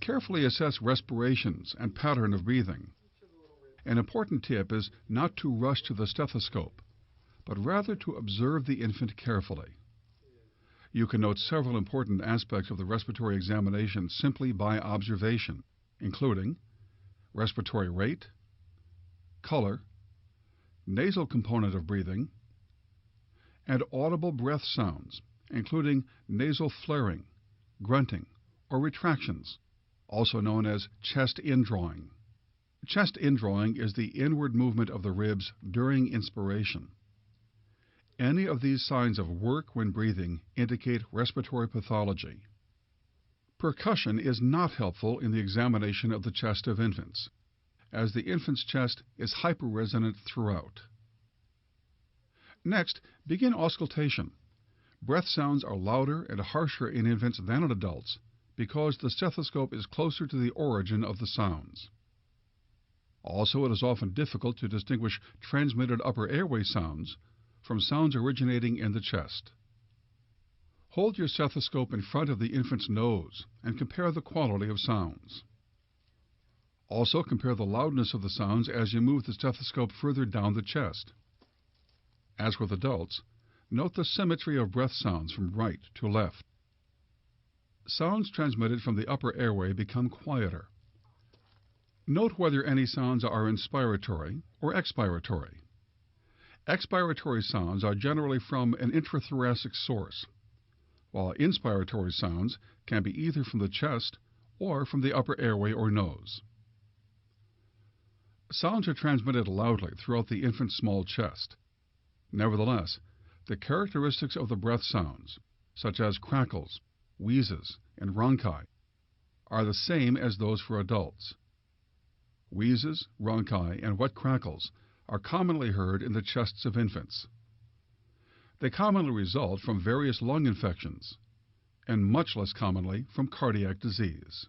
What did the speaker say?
Carefully assess respirations and pattern of breathing. An important tip is not to rush to the stethoscope, but rather to observe the infant carefully. You can note several important aspects of the respiratory examination simply by observation, including respiratory rate, color, nasal component of breathing, and audible breath sounds, including nasal flaring, grunting, or retractions, also known as chest indrawing. Chest indrawing is the inward movement of the ribs during inspiration. Any of these signs of work when breathing indicate respiratory pathology. Percussion is not helpful in the examination of the chest of infants, as the infant's chest is hyperresonant throughout. Next, begin auscultation. Breath sounds are louder and harsher in infants than in adults because the stethoscope is closer to the origin of the sounds. Also, it is often difficult to distinguish transmitted upper airway sounds from sounds originating in the chest. Hold your stethoscope in front of the infant's nose and compare the quality of sounds. Also, compare the loudness of the sounds as you move the stethoscope further down the chest. As with adults, note the symmetry of breath sounds from right to left. Sounds transmitted from the upper airway become quieter. Note whether any sounds are inspiratory or expiratory. Expiratory sounds are generally from an intrathoracic source, while inspiratory sounds can be either from the chest or from the upper airway or nose. Sounds are transmitted loudly throughout the infant's small chest. Nevertheless, the characteristics of the breath sounds, such as crackles, wheezes, and rhonchi, are the same as those for adults. Wheezes, rhonchi, and wet crackles are commonly heard in the chests of infants. They commonly result from various lung infections, and much less commonly from cardiac disease.